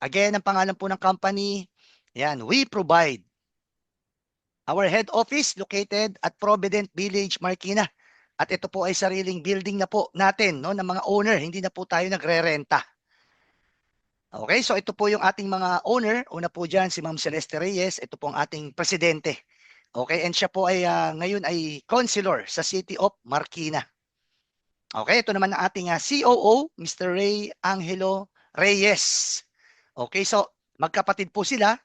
Again, ang pangalan po ng company, yan, We Provide. Our head office located at Provident Village, Marikina. At ito po ay sariling building na po natin, no, ng mga owner. Hindi na po tayo nagre-renta. Okay, so ito po yung ating mga owner. Una po dyan si Ma'am Celeste Reyes. Ito po ang ating presidente. Okay, and siya po ay ngayon ay councilor sa City of Marikina. Okay, ito naman ang ating COO, Mr. Ray Angelo Reyes. Okay, so magkapatid po sila.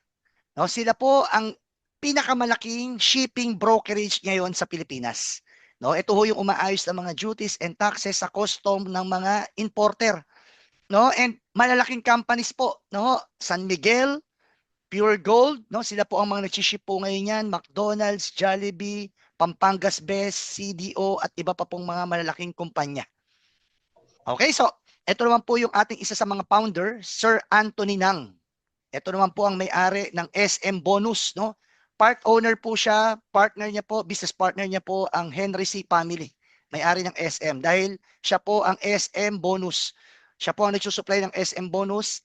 No, sila po ang pinakamalaking shipping brokerage ngayon sa Pilipinas. No, ito ho yung umaayos ng mga duties and taxes sa custom ng mga importer. No, and malalaking companies po, no, San Miguel, Pure Gold, no, sila po ang mga nag-ship po ngayon yan, McDonald's, Jollibee, Pampangas Best, CDO at iba pa pong mga malalaking kumpanya. Okay, so ito naman po yung ating isa sa mga founder, Sir Anthony Nang. Ito naman po ang may-ari ng SM Bonus, no? Part owner po siya, partner niya po, business partner niya po ang Henry C. Family. May-ari ng SM dahil siya po ang SM Bonus. Siya po ang nagsusupply ng SM Bonus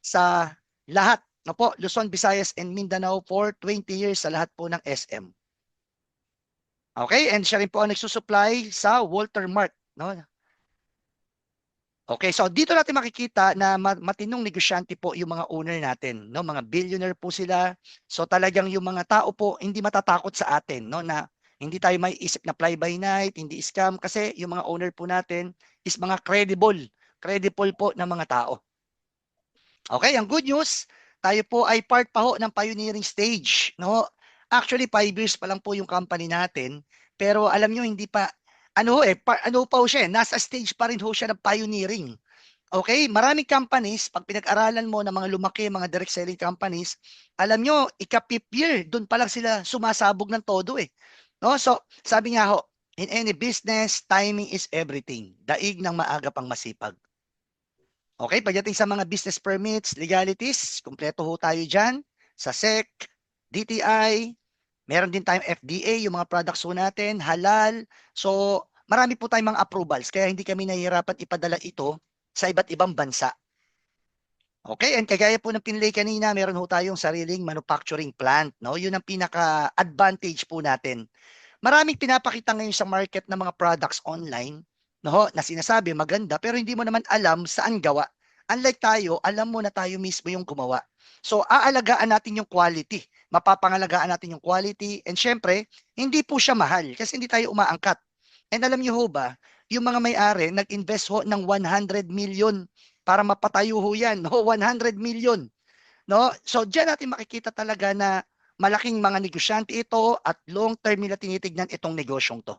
sa lahat, no po, Luzon, Visayas and Mindanao for 20 years sa lahat po ng SM. Okay, and siya rin po ang nagsusupply sa Walter Mart, no? Okay, so dito natin makikita na matinong negosyante po yung mga owner natin, no? Mga billionaire po sila. So talagang yung mga tao po hindi matatakot sa atin, no? Na hindi tayo may isip na fly by night, hindi scam kasi yung mga owner po natin is mga credible po ng mga tao. Okay, ang good news, tayo po ay part pa ho ng pioneering stage, no? Actually, 5 years pa lang po yung company natin, pero alam nyo, hindi pa, ano pa ho siya, nasa stage pa rin ho siya ng pioneering. Okay, maraming companies, pag pinag-aralan mo ng mga lumaki, mga direct selling companies, alam nyo, ika-fifth year, doon pa lang sila sumasabog ng todo eh. No? So, sabi nga ho, in any business, timing is everything. Daig ng maaga pang masipag. Okay, pagdating sa mga business permits, legalities, kumpleto ho tayo dyan sa SEC, DTI, meron din tayong FDA, yung mga products ho natin, halal. So, marami po tayong mga approvals, kaya hindi kami nahihirapan ipadala ito sa iba't ibang bansa. Okay, and kagaya po ng pinlay kanina, meron ho tayong sariling manufacturing plant. No? Yun ang pinaka-advantage po natin. Maraming pinapakita ngayon sa market ng mga products online, no, na sinasabi maganda pero hindi mo naman alam saan gawa. Unlike tayo, alam mo na tayo mismo yung gumawa. So aalagaan natin yung quality. Mapapangalagaan natin yung quality and syempre, hindi po siya mahal kasi hindi tayo umaangkat. And alam niyo ho ba, yung mga may-ari nag-invest ho ng 100 million para mapatayo ho yan. No? 100 million. No? So diyan natin makikita talaga na malaking mga negosyante ito at long term nila tinitignan itong negosyong to.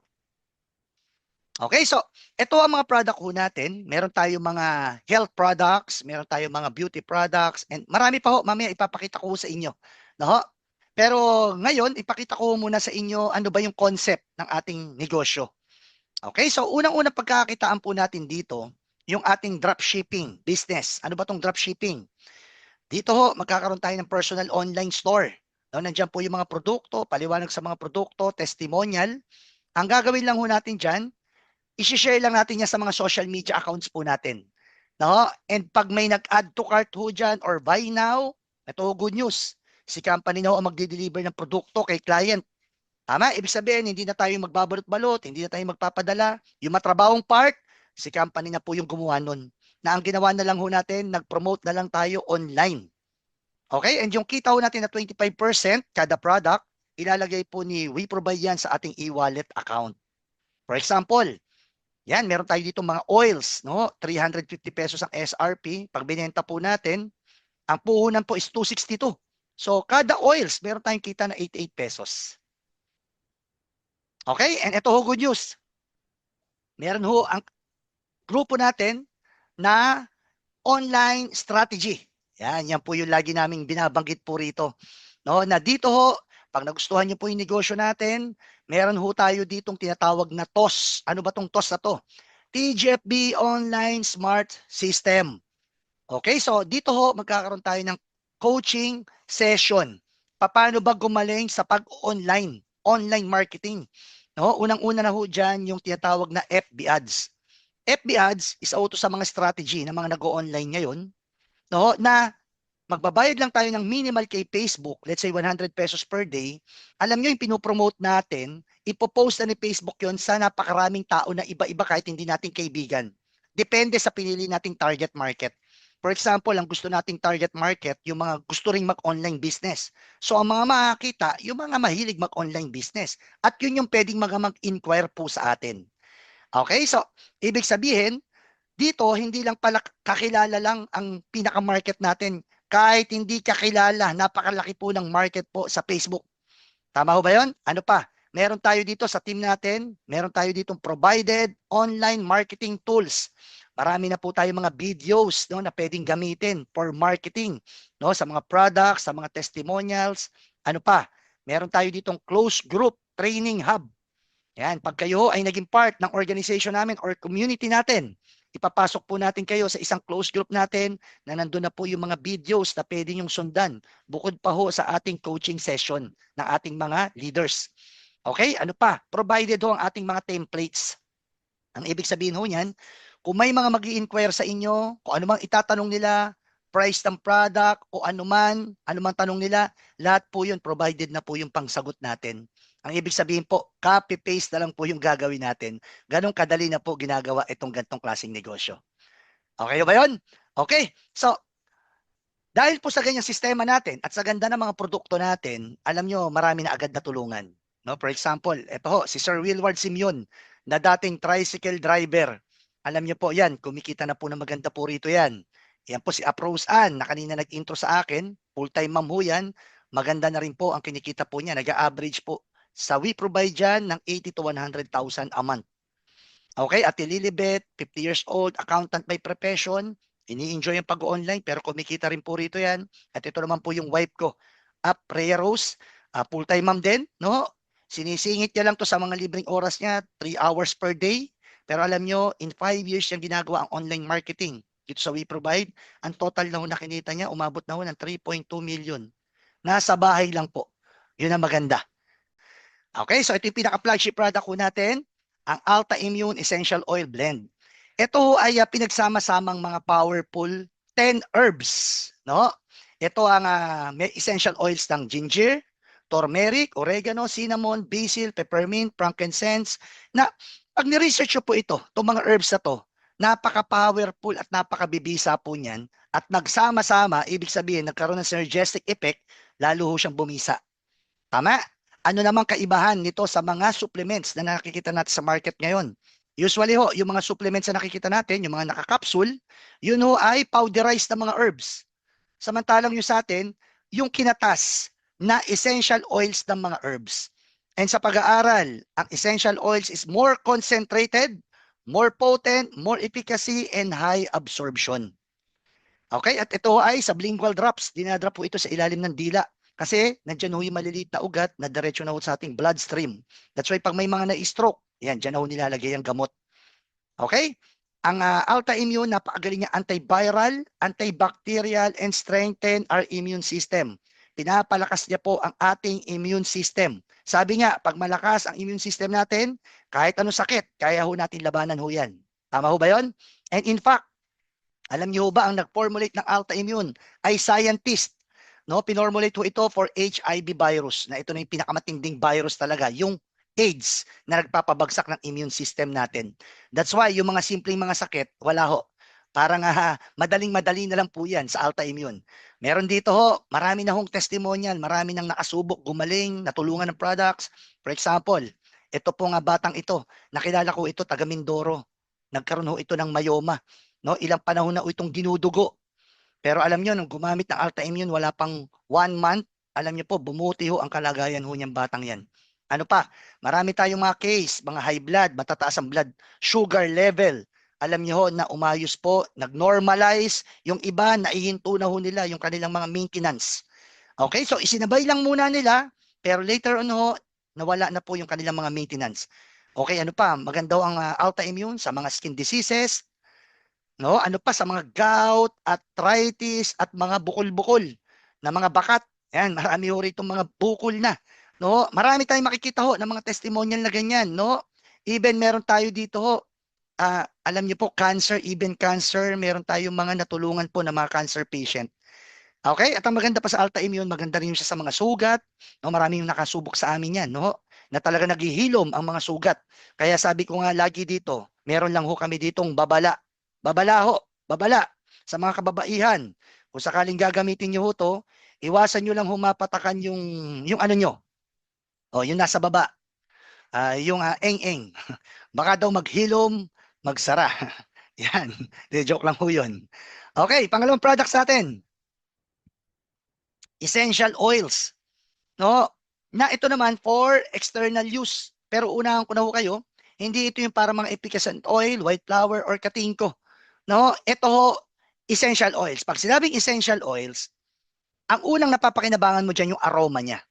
Okay, so ito ang mga product ho natin. Meron tayong mga health products, meron tayong mga beauty products, and marami pa ho, mamaya ipapakita ko sa inyo. No? Pero ngayon, ipakita ko muna sa inyo ano ba yung concept ng ating negosyo. Okay, so unang-unang pagkakakitaan po natin dito, yung ating dropshipping business. Ano ba tong dropshipping? Dito ho, magkakaroon tayo ng personal online store. No, nandiyan po yung mga produkto, paliwanag sa mga produkto, testimonial. Ang gagawin lang ho natin dyan, isi-share lang natin yan sa mga social media accounts po natin. No? And pag may nag-add to cart ho dyan or buy now, ito ho, good news. Si company na ho ang magdi-deliver ng produkto kay client. Tama? Ibig sabihin, hindi na tayo magbabalot-balot, hindi na tayo magpapadala. Yung matrabahong part, si company na po yung gumawa nun. Na ang ginawa na lang ho natin, nag-promote na lang tayo online. Okay? And yung kita ho natin na 25% kada product, ilalagay po ni We Provide yan sa ating e-wallet account. For example, yan, meron tayo dito mga oils, no? 350 pesos ang SRP. Pag binenta po natin, ang puhunan po is 262. So, kada oils, meron tayong kita na 88 pesos. Okay? And ito ho, good news. Meron ho ang grupo natin na online strategy. Yan po yung lagi naming binabanggit po rito. No, na dito ho, pag nagustuhan niyo po yung negosyo natin, meron ho tayo ditong tinatawag na TOS. Ano ba tong TOS na to? TGFB Online Smart System. Okay, so dito ho, magkakaroon tayo ng coaching session. Paano ba gumaling sa online marketing? No, unang-una na ho dyan yung tinatawag na FB ads. FB ads is auto sa mga strategy ng mga nag-o-online ngayon, no, na magbabayad lang tayo ng minimal kay Facebook, let's say 100 pesos per day, alam nyo yung pinopromote natin, ipopost na ni Facebook yon sa napakaraming tao na iba-iba kahit hindi nating kaibigan. Depende sa pinili nating target market. For example, ang gusto nating target market, yung mga gusto ring mag-online business. So ang mga makakita, yung mga mahilig mag-online business. At yun yung pwedeng mga mag-inquire po sa atin. Okay, so ibig sabihin, dito hindi lang pala kakilala lang ang pinaka-market natin. Kahit hindi kakilala, napakalaki po ng market po sa Facebook. Tama ho ba yun? Ano pa? Meron tayo dito sa team natin, meron tayo ditong provided online marketing tools. Marami na po tayo mga videos, no, na pwedeng gamitin for marketing, no, sa mga products, sa mga testimonials. Ano pa? Meron tayo ditong closed group training hub. Yan, pag kayo ay naging part ng organization namin or community natin, ipapasok po natin kayo sa isang close group natin na nandun na po yung mga videos na pwede yung sundan. Bukod pa ho sa ating coaching session ng ating mga leaders. Okay, ano pa? Provided ho ang ating mga templates. Ang ibig sabihin ho niyan, kung may mga mag-i-inquire sa inyo, kung ano mang itatanong nila, price ng product o anuman tanong nila, lahat po yun provided na po yung pangsagot natin. Ang ibig sabihin po, copy-paste na lang po yung gagawin natin. Ganong kadali na po ginagawa itong gantong klaseng negosyo. Okay ba yun? Okay. So, dahil po sa ganyang sistema natin at sa ganda ng mga produkto natin, alam nyo, marami na agad natulungan. No? For example, ito ho, si Sir Wilward Simeon, na dating tricycle driver. Alam nyo po yan, kumikita na po na maganda po rito yan. Yan po si Aprose Ann, na kanina nag-intro sa akin, full-time ma'am ho yan. Maganda na rin po ang kinikita po niya. Nag-average po sa We Provide dyan ng 80 to 100,000 a month. Okay, Ate Lilibet, 50 years old, accountant by profession, ini-enjoy yung pag-online pero kumikita rin po rito yan. At ito naman po yung wife ko, Rhea Rose, full-time mom din, no? Sinisingit niya lang to sa mga libreng oras niya, 3 hours per day. Pero alam nyo, in 5 years yung ginagawa ang online marketing dito sa We Provide. Ang total na ho na kinita niya, umabot na ho ng 3.2 million. Nasa bahay lang po. Yun ang maganda. Okay, so ito yung pinaka-flagship product ko natin, ang Alta Immune Essential Oil Blend. Ito ay pinagsama-samang mga powerful 10 herbs, no? Ito ang may essential oils ng ginger, turmeric, oregano, cinnamon, basil, peppermint, frankincense, na pag ni-research po ito, itong mga herbs na to, napaka-powerful at napakabibisa po niyan at nagsama-sama, ibig sabihin nagkaroon ng synergistic effect, lalo ho siyang bumisa. Tama? Ano namang kaibahan nito sa mga supplements na nakikita natin sa market ngayon? Usually ho, yung mga supplements na nakikita natin, yung mga nakakapsul, yun ho ay powderized na mga herbs. Samantalang yung sa atin, yung kinatas na essential oils ng mga herbs. And sa pag-aaral, ang essential oils is more concentrated, more potent, more efficacy, and high absorption. Okay, at ito ay sublingual drops. Dinadrop po ito sa ilalim ng dila. Kasi nandiyan ho yung maliliit na ugat na diretso na ho sa ating bloodstream. That's why pag may mga na-stroke, yan, dyan na ho nilalagay ang gamot. Okay? Ang Alta Immune, napakagaling niya antiviral, antibacterial, and strengthen our immune system. Pinapalakas niya po ang ating immune system. Sabi nga, pag malakas ang immune system natin, kahit anong sakit, kaya ho natin labanan ho yan. Tama ho ba yon? And in fact, alam niyo ba ang nag-formulate ng Alta Immune ay scientist. No, pinormulate ho ito for HIV virus na ito na yung pinakamatinding virus talaga, yung AIDS na nagpapabagsak ng immune system natin. That's why yung mga simpleng mga sakit, wala ho. Parang madaling-madali na lang po yan sa Alta Immune. Meron dito ho, marami na hong testimonial, marami nang nakasubok, gumaling, natulungan ng products. For example, ito po nga batang ito, nakilala ko ito, taga Mindoro. Nagkaroon ho ito ng myoma. No, ilang panahon na itong dinudugo. Pero alam niyo, nung gumamit ng Alta Immune, wala pang 1 month, alam niyo po, bumuti ho ang kalagayan ho niyang batang yan. Ano pa? Marami tayong mga case, mga high blood, matataas ang blood sugar level. Alam niyo ho na umayos po, nag-normalize, yung iba, naihinto na ho nila yung kanilang mga maintenance. Okay, so isinabay lang muna nila, pero later on ho, nawala na po yung kanilang mga maintenance. Okay, ano pa? Maganda ho ang Alta Immune sa mga skin diseases, no? Ano pa sa mga gout, arthritis at mga bukol-bukol na mga bakat. Yan, marami ho rito mga bukol na, no? Marami tayong makikita ho ng mga testimonial na ganyan, no? Even meron tayo dito ho, alam niyo po, cancer, even cancer, meron tayong mga natulungan po na mga cancer patient. Okay? At ang maganda pa sa Alta Immune, maganda rin siya sa mga sugat. No, maraming nakasubok sa amin yan, no? Na talaga naghihilom ang mga sugat. Kaya sabi ko nga lagi dito, meron lang ho kami ditong babala. Babala ho, babala sa mga kababaihan. Kung sakaling gagamitin niyo ho to, iwasan niyo lang humapatakan yung ano nyo. O, yung nasa baba. Yung eng-eng. Baka daw maghilom, magsara. Yan. De, joke lang ho yun. Okay, pangalawang products natin. Essential oils. No? Na ito naman for external use. Pero unahan ko na ho kayo, hindi ito yung para mga efficient oil, white flour, or katingko. No? Ito ho, essential oils. Pag sinabing essential oils, ang unang napapakinabangan mo dyan yung aroma niya.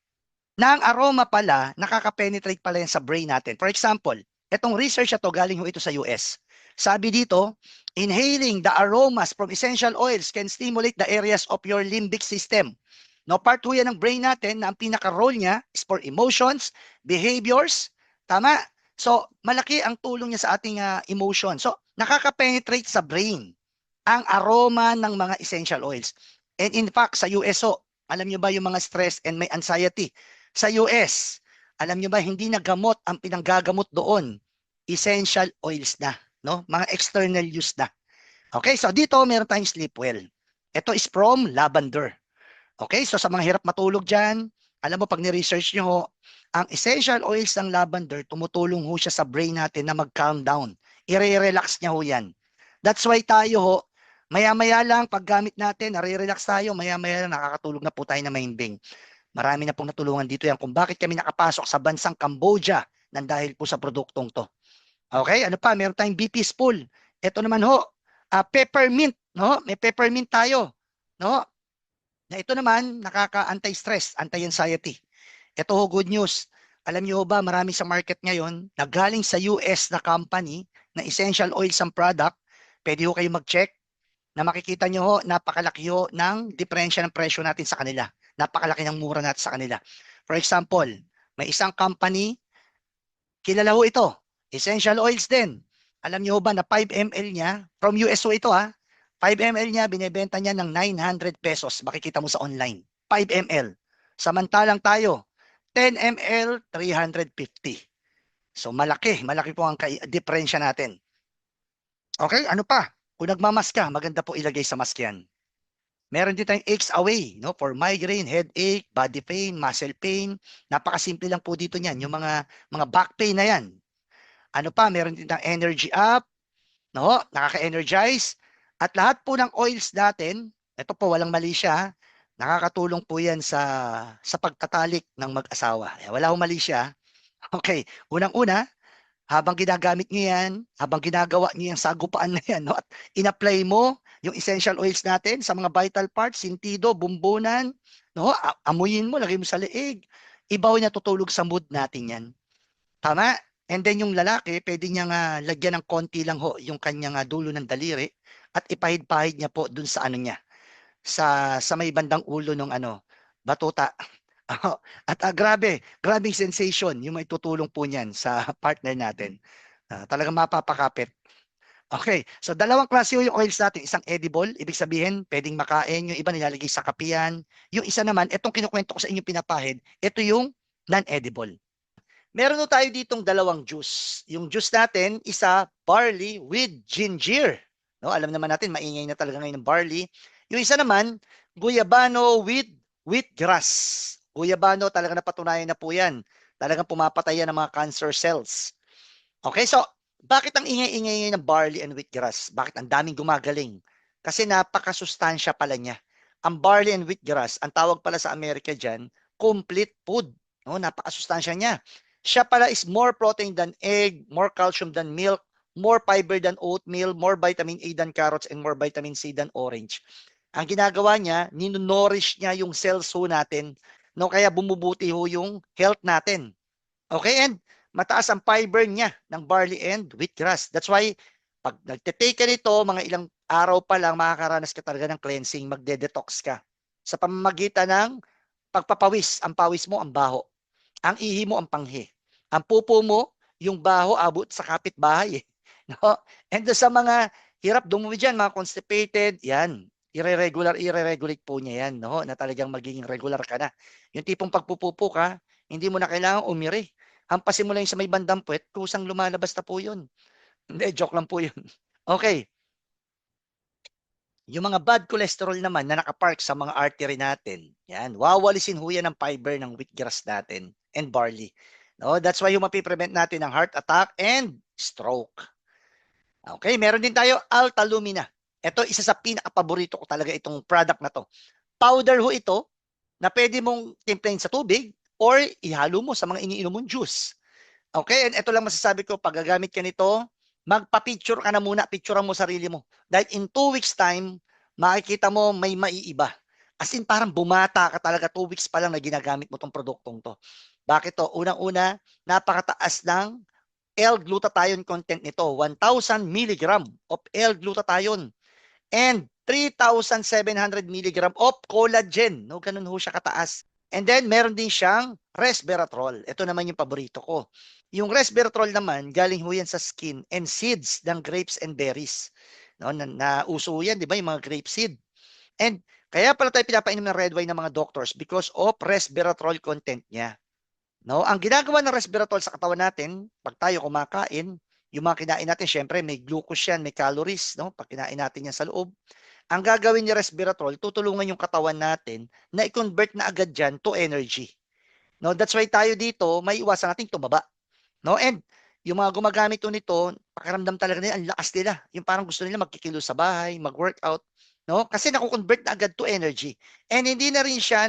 Na ang aroma pala, nakaka-penetrate pala yan sa brain natin. For example, itong research na to, galing ho ito sa US. Sabi dito, inhaling the aromas from essential oils can stimulate the areas of your limbic system. No, part ho yan ng brain natin na ang pinaka-role niya is for emotions, behaviors. Tama? So, malaki ang tulong niya sa ating emotion. So, nakaka-penetrate sa brain ang aroma ng mga essential oils. And in fact, sa USO, alam niyo ba yung mga stress and may anxiety? Sa US, alam niyo ba hindi na gamot ang pinanggagamot doon? Essential oils na, no? Mga external use na. Okay, so dito meron tayong sleep well. Ito is from lavender. Okay, so sa mga hirap matulog dyan, alam mo pag ni-research nyo ho, ang essential oils ng lavender, tumutulong ho siya sa brain natin na mag-calm down. I-relax niya ho yan. That's why tayo ho, maya-maya lang paggamit natin, nare-relax tayo, maya-maya lang nakakatulog na po tayo na mahimbing. Marami na pong natulungan dito yan kung bakit kami nakapasok sa bansang Cambodia nang dahil po sa produktong to. Okay, ano pa? Meron tayong BP spool. Ito naman ho, peppermint, no? May peppermint tayo, no? Na ito naman, nakaka-anti-stress, anti-anxiety. Ito ho, good news. Alam niyo ba, marami sa market ngayon na galing sa US na company na essential oils ang product. Pwede ho kayo mag-check na makikita nyo ho, napakalaki ho ng diferensya ng presyo natin sa kanila. Napakalaki ng mura natin sa kanila. For example, may isang company, kilala ho ito, essential oils din. Alam niyo ba na 5 ml niya, from USO ito 5 ml niya, binebenta niya ng 900 pesos. Makikita mo sa online. 5 ml. Samantalang tayo, 10 ml, 350. So malaki, malaki po ang diferensya natin. Okay, ano pa? Kung nagmamas ka, maganda po ilagay sa mask yan. Meron din tayong Aches Away, no? For migraine, headache, body pain, muscle pain. Napakasimple lang po dito niyan, yung mga back pain na yan. Ano pa? Meron din tayong Energy Up, no? Nakaka-energize. At lahat po ng oils natin, ito po walang mali siya, nakakatulong po yan sa pagtatalik ng mag-asawa. Wala akong mali siya. Okay, unang-una, habang ginagamit niyo yan, habang ginagawa niyo yung sagupaan na yan, no? At in-apply mo yung essential oils natin sa mga vital parts, sintido, bumbunan, no? Amuyin mo, lagay mo sa leeg. Ibaw niya tutulog sa mood natin yan. Tama? And then yung lalaki, pwede niya nga lagyan ng konti lang ho yung kanyang dulo ng daliri at ipahid-pahid niya po dun sa ano niya, sa may bandang ulo ng batuta. At grabing sensation yung may tutulong po niyan sa partner natin. Talagang mapapakapit. Okay, so dalawang klase yung oils natin. Isang edible, ibig sabihin, pwedeng makain. Yung iba nilalagay sa kapiyan. Yung isa naman, itong kinukwento ko sa inyo pinapahid, ito yung non-edible. Meron na tayo ditong dalawang juice. Yung juice natin, isa barley with ginger. No, alam naman natin, maingay na talaga ngayon ng barley. Yung isa naman, guyabano with wheatgrass. Guyabano, talaga napatunayan na po yan. Talagang pumapatay yan ng mga cancer cells. Okay, so bakit ang ingay-ingay ng barley and wheatgrass? Bakit ang daming gumagaling? Kasi napakasustansya pala niya. Ang barley and wheatgrass, ang tawag pala sa Amerika dyan, complete food. No, napakasustansya niya. Siya pala is more protein than egg, more calcium than milk, more fiber than oatmeal, more vitamin A than carrots, and more vitamin C than orange. Ang ginagawa niya, ninonourish niya yung cells ho natin, no? Kaya bumubuti ho yung health natin. Okay, and mataas ang fiber niya ng barley and wheatgrass. That's why, pag nagtitake ka nito, mga ilang araw pa lang, makakaranas ka talaga ng cleansing, magde-detox ka. Sa pamamagitan ng pagpapawis, ang pawis mo, ang baho. Ang ihi mo, ang panghi. Ang pupo mo, yung baho, abot sa kapitbahay. No? And sa mga hirap dumumi dyan, mga constipated, yan. ire-regulate po niya yan, no? Na talagang magiging regular ka na. Yung tipong pagpupupo ka, hindi mo na kailangan umiri. Hampasin mo lang yung sa may bandang puwet, kusang lumalabas na po yun. Hindi, joke lang po yun. Okay, yung mga bad cholesterol naman na nakapark sa mga artery natin, yan, wawalisin ho yan ng fiber ng wheatgrass natin and barley. No, that's why yung mapiprevent natin ng heart attack and stroke. Okay, meron din tayo Alta Lumina. Ito, isa sa pinaka-paborito ko talaga itong product na to. Powder ho ito na pwede mong timplahin sa tubig or ihalo mo sa mga iniinom mong juice. Okay, and ito lang masasabi ko, pag gagamit ka nito, magpa-picture ka na muna, picturean mo sarili mo. Dahil in 2 weeks time, makikita mo may maiiba. As in, parang bumata ka talaga 2 weeks pa lang na ginagamit mo tong produktong to. Bakit to? Unang-una, napakataas ng L-glutathione content nito. 1,000 milligram of L-glutathione and 3,700 milligram of collagen. No, ganun ho siya kataas. And then, meron din siyang resveratrol. Ito naman yung paborito ko. Yung resveratrol naman, galing ho yan sa skin and seeds ng grapes and berries. No, uso yan, di ba, yung mga grape seed. And kaya pala tayo pinapainom ng red wine ng mga doctors because of resveratrol content niya. No, ang ginagawa ng resveratrol sa katawan natin, pag tayo kumakain, yung mga kinain natin, syempre may glucose yan, may calories, no? Pag kinain natin yan sa loob, ang gagawin ni resveratrol, tutulungan yung katawan natin na i-convert na agad dyan to energy. No, that's why tayo dito, may iwasan nating tumaba. No, and yung mga gumagamit nito, pakiramdam talaga nila, ang lakas nila. Yung parang gusto nila magkikilo sa bahay, mag-workout, no? Kasi naku-convert na agad to energy. And hindi na rin siya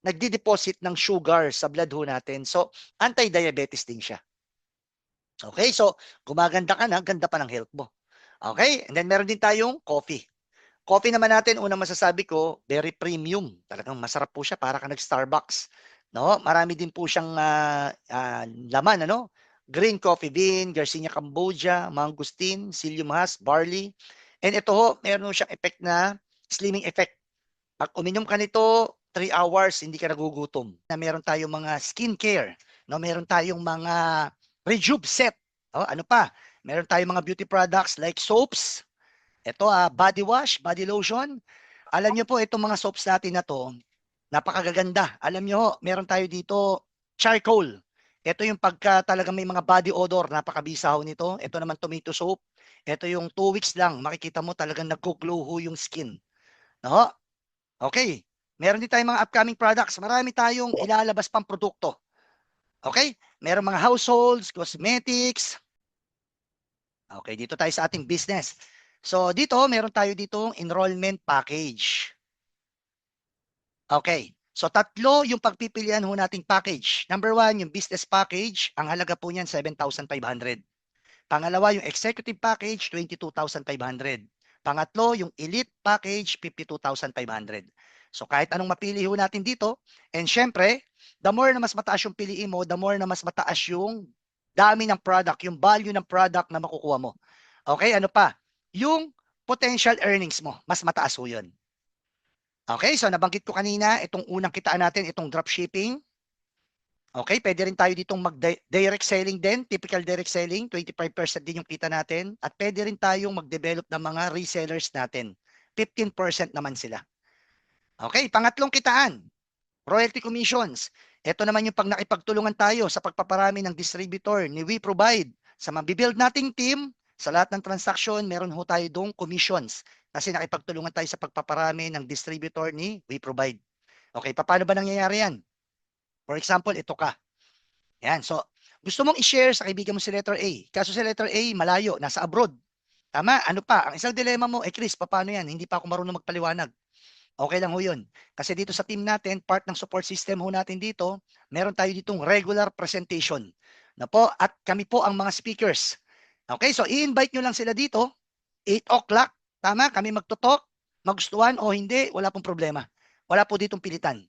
nagdi-deposit ng sugar sa blood ho natin. So, anti-diabetes din siya. Okay, so gumaganda ka na, ganda pa ng health mo. Okay, and then meron din tayong coffee. Coffee naman natin, unang masasabi ko, very premium. Talagang masarap po siya, para ka nag-Starbucks. No? Marami din po siyang laman, ano? Green coffee bean, Garcinia Cambogia, mangosteen, psyllium husk, barley. And ito ho, meron siyang effect na slimming effect. Pag uminom ka nito, 3 hours, hindi ka nagugutom. Na meron tayong mga skincare, no? Meron tayong mga rejuve set. Oh, ano pa? Meron tayong mga beauty products like soaps. Ito body wash, body lotion. Alam niyo po itong mga soaps natin na to, napakagaganda. Alam niyo, meron tayo dito charcoal. Ito yung pagka talaga may mga body odor, napakabisaw nito. Ito naman tomato soap. Ito yung 2 weeks lang, makikita mo talagang nagko-glow ho yung skin. No? Okay. Meron din tayong mga upcoming products. Marami tayong ilalabas pang produkto. Okay? Meron mga households, cosmetics. Okay, dito tayo sa ating business. So dito, meron tayo ditong enrollment package. Okay. So tatlo yung pagpipilian ho nating package. Number 1, yung business package. Ang halaga po niyan, 7,500. Pangalawa, yung executive package, 22,500. Pangatlo, yung elite package, 52,500. So kahit anong mapili ho natin dito, and syempre, the more na mas mataas yung piliin mo, the more na mas mataas yung dami ng product, yung value ng product na makukuha mo. Okay, ano pa? Yung potential earnings mo, mas mataas ho yun. Okay, so nabanggit ko kanina, itong unang kitaan natin, itong dropshipping. Okay, pwede rin tayo ditong mag-direct selling din, typical direct selling, 25% din yung kita natin. At pwede rin tayong mag-develop ng mga resellers natin, 15% naman sila. Okay, pangatlong kitaan, royalty commissions. Ito naman yung pag nakipagtulungan tayo sa pagpaparami ng distributor ni We Provide. Sa mabibuild nating team, sa lahat ng transaction, meron ho tayo dong commissions. Kasi nakipagtulungan tayo sa pagpaparami ng distributor ni We Provide. Okay, paano ba nangyayari yan? For example, ito ka. Yan, so gusto mong i-share sa kaibigan mo si letter A. Kaso si letter A, malayo, nasa abroad. Tama? Ano pa? Ang isang dilema mo, Chris, paano yan? Hindi pa ako marunong magpaliwanag. Okay lang ho yun. Kasi dito sa team natin, part ng support system ho natin dito, meron tayo ditong regular presentation. Na po, at kami po ang mga speakers. Okay, so i-invite nyo lang sila dito, 8 o'clock, tama? Kami magtutok, magustuhan o hindi, wala pong problema. Wala po ditong pilitan.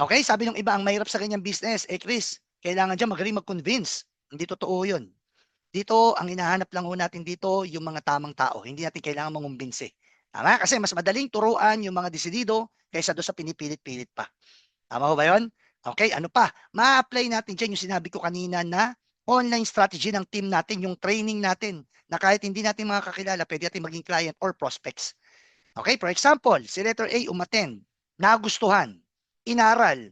Okay, sabi ng iba, ang mahirap sa kanyang business, Chris, kailangan dyan magaling mag-convince. Hindi totoo yun. Dito, ang hinahanap lang ho natin dito, yung mga tamang tao. Hindi natin kailangan mangumbinse. Tama? Kasi mas madaling turuan yung mga desidido kaysa doon sa pinipilit-pilit pa. Tama ho ba yun? Okay, ano pa? Ma-apply natin dyan yung sinabi ko kanina na online strategy ng team natin, yung training natin, na kahit hindi natin mga kakilala, pwede natin maging client or prospects. Okay, for example, si letter A umattend, nagustuhan, inaral,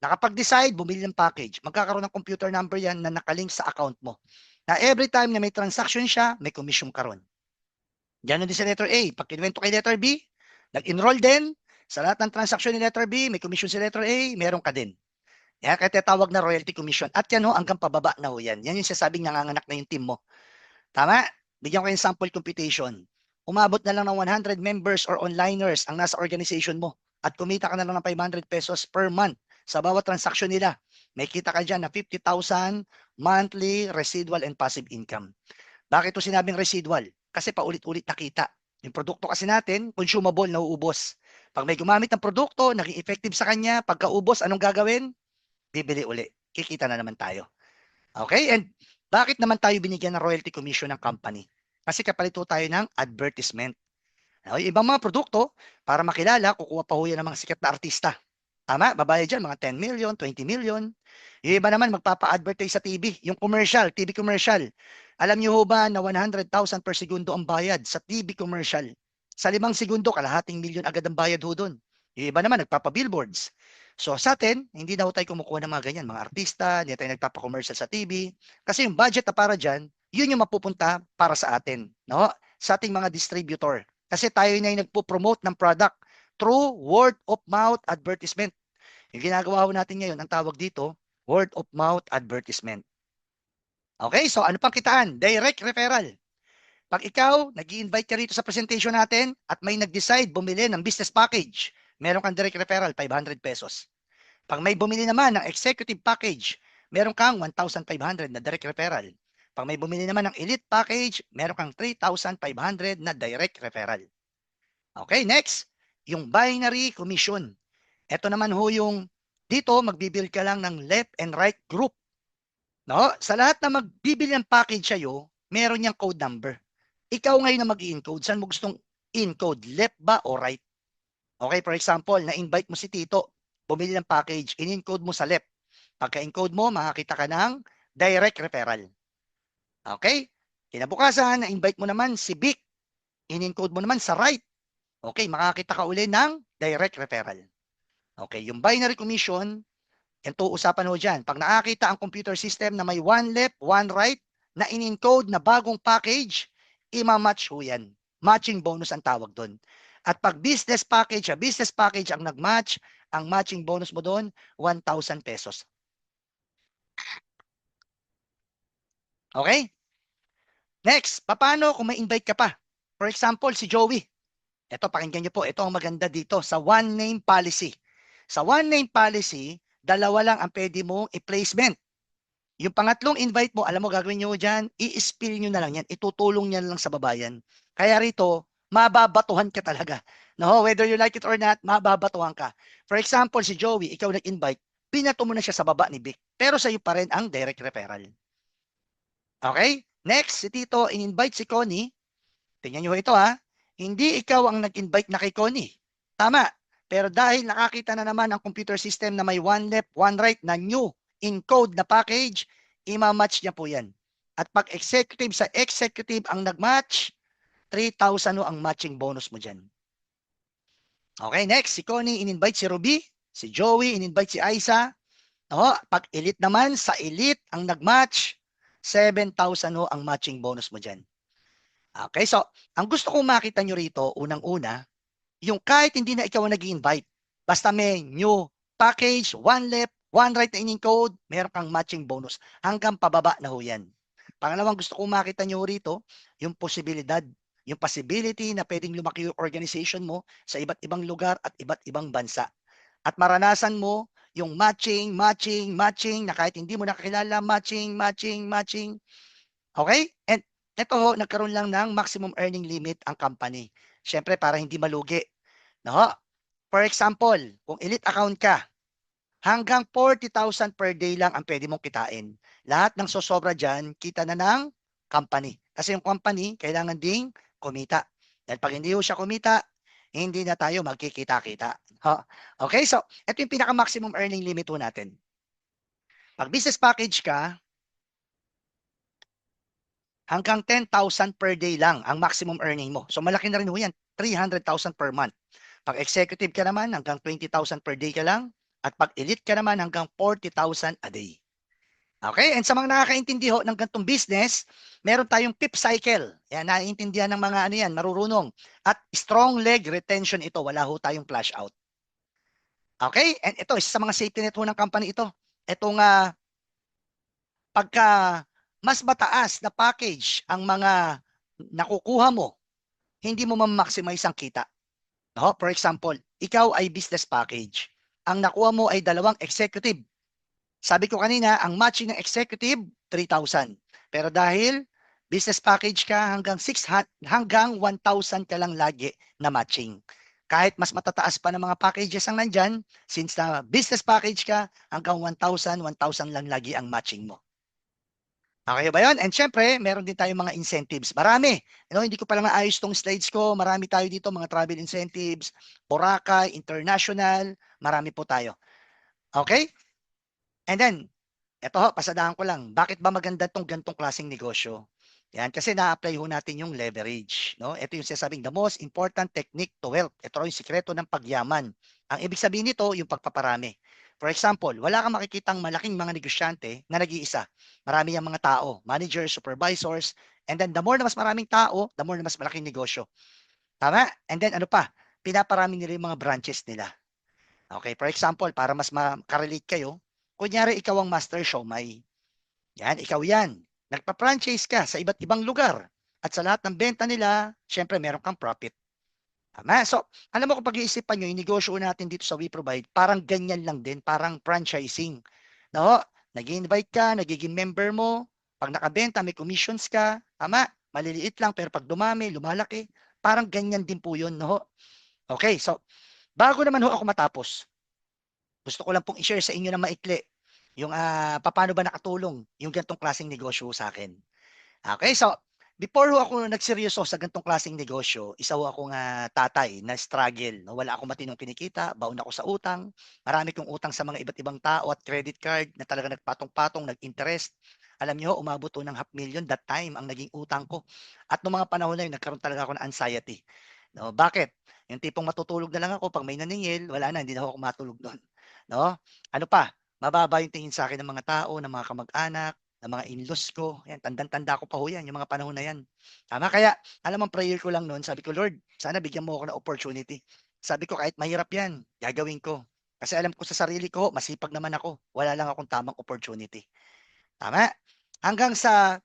nakapag-decide, bumili ng package. Magkakaroon ng computer number yan na nakalink sa account mo. Na every time na may transaction siya, may commission ka ron. Ganon din sa letter A. Pag kinuwento kay letter B, nag-enroll din, sa lahat ng transaction ni letter B, may commission si letter A, meron ka din. Yan, kaya tinatawag na royalty commission. At yan ho, hanggang pababa na ho yan. Yan yung sasabing nanganganak na yung team mo. Tama? Bigyan ko yung sample computation. Umabot na lang ng 100 members or onliners ang nasa organization mo at kumita ka na lang ng 500 pesos per month sa bawat transaction nila. May kita ka dyan na 50,000 monthly residual and passive income. Bakit ito sinabing residual? Kasi paulit-ulit nakita. Yung produkto kasi natin, consumable, nauubos. Pag may gumamit ng produkto, naging effective sa kanya, pagkaubos, anong gagawin? Bibili uli. Kikita na naman tayo. Okay? And bakit naman tayo binigyan ng royalty commission ng company? Kasi kapalito tayo ng advertisement. Yung ibang mga produkto, para makilala, kukuha pa ho yan ng mga sikat na artista. Tama? Babayad dyan, mga 10 million, 20 million. Yung iba naman, magpapa-advertise sa TV. Yung commercial, TV commercial. Alam niyo ho ba na 100,000 per segundo ang bayad sa TV commercial? Sa 5 segundo, kalahating milyon agad ang bayad ho doon. Yung iba naman, nagpapa-billboards. So sa atin, hindi na ho tayo kumukuha ng mga ganyan, mga artista, hindi tayo nagpapa-commercial sa TV. Kasi yung budget na para dyan, yun yung mapupunta para sa atin. No? Sa ating mga distributor. Kasi tayo na yung nagpo-promote ng product through word of mouth advertisement. Yung ginagawa ho natin ngayon, ang tawag dito, word of mouth advertisement. Okay, so ano pang kitaan? Direct referral. Pag ikaw, nag-i-invite ka rito sa presentation natin at may nag-decide bumili ng business package, meron kang direct referral, 500 pesos. Pag may bumili naman ng executive package, meron kang 1,500 na direct referral. Pag may bumili naman ng elite package, meron kang 3,500 na direct referral. Okay, next, yung binary commission. Ito naman ho yung dito magbibuild ka lang ng left and right group. No? Sa lahat na magbibili ng package sa'yo, meron niyang code number. Ikaw ngayon na mag-i-encode. Saan mo gustong encode? Left ba o right? Okay, for example, na-invite mo si Tito. Bumili ng package. In-encode mo sa left. Pagka-encode mo, makakita ka ng direct referral. Okay? Kinabukasan, na-invite mo naman si Vic. In-encode mo naman sa right. Okay, makakita ka uli ng direct referral. Okay, yung binary commission, ito usapan ho dyan. Pag nakakita ang computer system na may one left, one right, na in-encode na bagong package, ima-match ho yan. Matching bonus ang tawag doon. At pag business package ang nag-match, ang matching bonus mo doon, 1,000 pesos. Okay? Next, paano kung may invite ka pa? For example, si Joey. Ito, pakinggan niyo po. Ito ang maganda dito sa one name policy. Sa one name policy, dalawa lang ang pwede mong i-placement. Yung pangatlong invite mo, alam mo gagawin nyo dyan, i-spill nyo na lang yan, itutulong nyo lang sa babayan. Kaya rito, mababatuhan ka talaga. No, whether you like it or not, mababatuhan ka. For example, si Joey, ikaw nag-invite, pinato mo na siya sa baba ni Vic. Pero sa'yo pa rin ang direct referral. Okay? Next, si Tito, in-invite si Connie. Tingnan nyo ito ha. Hindi ikaw ang nag-invite na kay Connie. Tama. Pero dahil nakakita na naman ang computer system na may one left, one right na new encode na package, ima-match niya po yan. At pag executive sa executive ang nag-match, 3,000 ang matching bonus mo dyan. Okay, next. Si Connie in-invite si Ruby. Si Joey in-invite si Aiza. Pag elite naman, sa elite ang nag-match, 7,000 ang matching bonus mo dyan. Okay, so ang gusto kong makita nyo rito, unang-una, yung kahit hindi na ikaw ang nag-invite, basta may new package, one left, one right na in-encode, meron kang matching bonus. Hanggang pababa na ho yan. Pangalawang gusto kong makita nyo rito, yung posibilidad, yung possibility na pwedeng lumaki yung organization mo sa iba't ibang lugar at iba't ibang bansa. At maranasan mo yung matching, na kahit hindi mo nakakilala, matching. Okay? And ito ho, nagkaroon lang ng maximum earning limit ang company. Siyempre, para hindi malugi. No? For example, kung elite account ka, hanggang 40,000 per day lang ang pwede mong kitain. Lahat ng sosobra dyan, kita na ng company. Kasi yung company, kailangan ding kumita. Dahil pag hindi ho siya kumita, hindi na tayo magkikita-kita. Okay, so ito yung pinaka-maximum earning limit ho natin. Pag business package ka, hanggang 10,000 per day lang ang maximum earning mo. So malaki na rin ho yan. 300,000 per month. Pag executive ka naman, hanggang 20,000 per day ka lang. At pag elite ka naman, hanggang 40,000 a day. Okay? And sa mga nakakaintindi ho ng gantong business, meron tayong PIP cycle. Yan, naiintindihan ng mga ano yan, marurunong. At strong leg retention ito. Wala ho tayong flash out. Okay? And ito, isa sa mga safety net ho ng company ito. Itong pagka mas mataas na package ang mga nakukuha mo, hindi mo ma-maximize ang kita. No? For example, ikaw ay business package. Ang nakuha mo ay 2 executive. Sabi ko kanina, ang matching ng executive, 3,000. Pero dahil business package ka, hanggang 1,000 ka lang lagi na matching. Kahit mas matataas pa ng mga packages ang nandyan, since na business package ka, hanggang 1,000, 1,000 lang lagi ang matching mo. Okay ba yun? And syempre, meron din tayong mga incentives. Marami. Hindi ko pa lang naayos tong slides ko. Marami tayo dito, mga travel incentives, Boracay, International, marami po tayo. Okay? And then, eto ho, pasadahan ko lang. Bakit ba maganda tong gantong klaseng negosyo? Yan, kasi na-apply ho natin yung leverage. No? Ito yung sinasabing the most important technique to wealth. Ito yung sikreto ng pagyaman. Ang ibig sabihin nito, yung pagpaparami. For example, wala kang makikitang malaking mga negosyante na nag-iisa. Marami yung mga tao, managers, supervisors, and then the more na mas maraming tao, the more na mas malaking negosyo. Tama? And then ano pa? Pinaparami nila yung mga branches nila. Okay, for example, para mas makarelate kayo, kunyari ikaw ang master siomai. Yan, ikaw yan. Nagpa-franchise ka sa iba't ibang lugar. At sa lahat ng benta nila, syempre meron kang profit. Tama? So, alam mo kung pag-iisipan nyo, yung negosyo natin dito sa We Provide, parang ganyan lang din, parang franchising. No? Nag-invite ka, nagiging member mo, pag nakabenta, may commissions ka. Tama? Maliliit lang, pero pag dumami, lumalaki. Parang ganyan din po yun. No? Okay, so, bago naman ho ako matapos, gusto ko lang pong i-share sa inyo ng maikli yung paano ba nakatulong yung gantong klaseng negosyo sa akin. Okay, so before ho ako nagseryoso sa gantong klaseng negosyo, isa ho akong tatay na struggle. No? Wala akong matinong kinikita, baon ako sa utang, marami kong utang sa mga iba't ibang tao at credit card na talaga nagpatong-patong, nag-interest. Alam niyo, umabot ho ng 500,000 that time ang naging utang ko. At noong mga panahon na yun, nagkaroon talaga ako ng anxiety. No, bakit? Yung tipong matutulog na lang ako pag may naningil, wala na, hindi na ako matulog doon. No? Ano pa? Mababa yung tingin sa akin ng mga tao, ng mga kamag-anak, ng mga in-laws ko. Yan, tandang-tanda ko pa ho yan, yung mga panahon na yan. Tama? Kaya, alam mo, prayer ko lang noon, sabi ko, Lord, sana bigyan mo ako ng opportunity. Sabi ko, kahit mahirap yan, gagawin ko. Kasi alam ko sa sarili ko, masipag naman ako. Wala lang akong tamang opportunity. Tama? Hanggang sa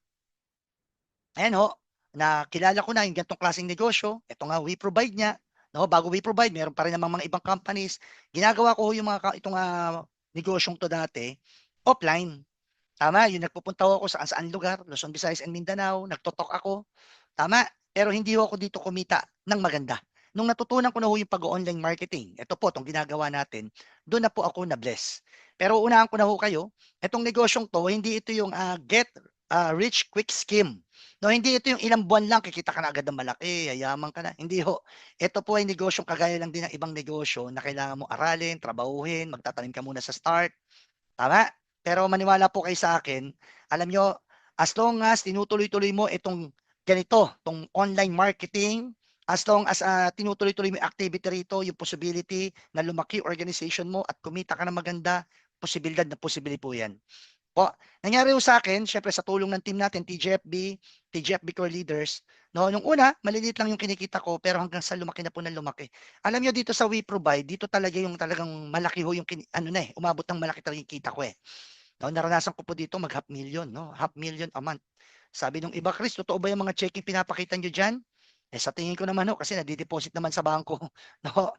ayan ho, nakilala ko na yung ganitong klaseng negosyo. Ito nga, We Provide niya. No, bago We Provide, meron pa rin namang mga ibang companies. Ginagawa ko yung mga itong negosyong to dati offline. Tama, yung nagpupunta ako sa saan lugar, Luzon, Visayas and Mindanao, nagtotok ako. Tama, pero hindi ako dito kumita ng maganda. Nung natutunan ko na ho yung pag-online marketing, ito po, itong ginagawa natin, doon na po ako na-bless. Pero unahan ko na ho kayo, itong negosyong to, hindi ito yung get rich quick scheme. No, hindi ito yung ilang buwan lang kikita ka na agad ng malaki, yayaman ka na. Hindi ho. Ito po ay negosyong kagaya lang din ng ibang negosyo na kailangan mo aralin, trabahuhin, magtatanim ka muna sa start. Tama? Pero maniwala po kayo sa akin, alam nyo, as long as tinutuloy-tuloy mo itong ganito, itong online marketing, as long as tinutuloy-tuloy mo yung activity rito, yung possibility na lumaki organization mo at kumita ka na maganda, posibilidad na posibility po yan. Po, nangyari ho sa akin, syempre sa tulong ng team natin, TGFB Core Leaders, no, nung una, maliliit lang yung kinikita ko, pero hanggang sa lumaki na po ng lumaki. Alam nyo, dito sa We Provide, dito talaga yung talagang malaki ho yung, umabot ng malaki talaga yung kita ko eh. No, naranasan ko po dito mag 500,000, no, 500,000 a month. Sabi nung iba, Chris, totoo ba yung mga checking pinapakita nyo dyan? Eh, sa tingin ko naman ho, kasi nadideposit naman sa bangko, no,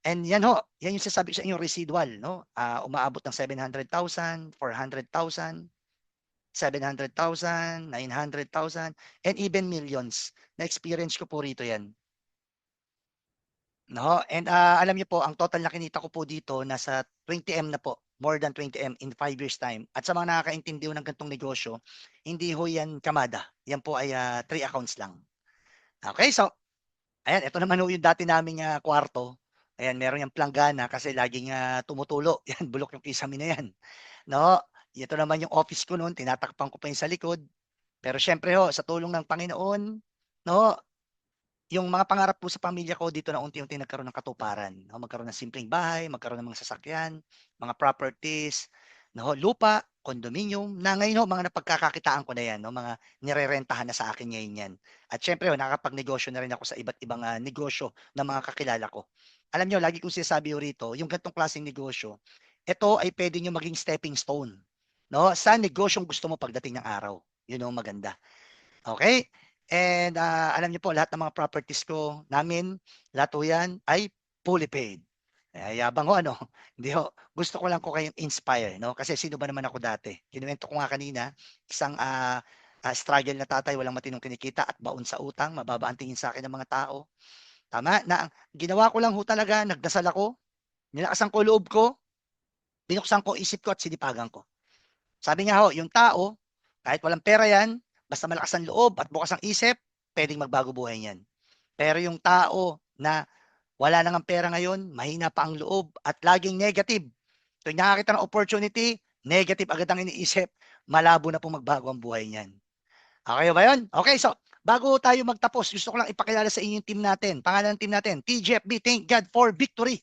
and yan ho, yan yung sasabi sa inyo residual, no? Umaabot ng 700,000, 400,000, 700,000, 900,000, and even millions. Na-experience ko po rito yan. No? And alam niyo po, ang total na kinita ko po dito, nasa 20M na po. More than 20M in 5 years time. At sa mga nakakaintindi ng gantong negosyo, hindi ho yan kamada. Yan po ay 3 accounts lang. Okay, so ayan, ito naman ho yung dati naming kwarto. Ayan, meron yung planggana kasi laging tumutulo. Yan, bulok yung kisame na yan. No? Ito naman yung office ko noon, tinatakpan ko pa yung sa likod. Pero syempre ho, sa tulong ng Panginoon, no, yung mga pangarap po sa pamilya ko dito na unti-unti nagkaroon ng katuparan, 'no, magkaroon ng simpleng bahay, magkaroon ng mga sasakyan, mga properties, 'no, lupa, condominium, na ngayon ho mga napagkakakitaan ko na 'yan, 'no, mga nirerentahan na sa akin ngayon 'yan. At siyempre ho nakakapagnegosyo na rin ako sa iba't ibang, negosyo ng mga kakilala ko. Alam niyo lagi kong sinasabi ho rito, yung ganitong klaseng negosyo, ito ay puwede niyong maging stepping stone, 'no, sa negosyong gusto mo pagdating ng araw. Yun ang maganda. Okay. And, alam niyo po lahat ng mga properties ko namin, lahat po 'yan ay fully paid. Yabang ho ano, hindi ho. Gusto ko lang ko kayong inspire 'no, kasi sino ba naman ako dati. Kinuwento ko nga kanina, isang, struggle na tatay, walang matinong kinikita at baon sa utang, mababa ang tingin sa'kin ng mga tao. Tama, na ang ginawa ko lang ho talaga, nagdasal ako, nilakasan ko loob ko, binuksan ko isip ko at sinipagan ko. Sabi nga ho, yung tao, kahit walang pera yan, basta malakas ang loob at bukas ang isip, pwedeng magbago buhay niyan. Pero yung tao na wala na ngang pera ngayon, mahina pa ang loob at laging negative. Tuwing nakakita ng opportunity, negative agad ang iniisip, malabo na pong magbago ang buhay niyan. Okay ba yun? Okay, so bago tayo magtapos, gusto ko lang ipakilala sa inyo yung team natin. Pangalan ng team natin, TGFB, Thank God for Victory.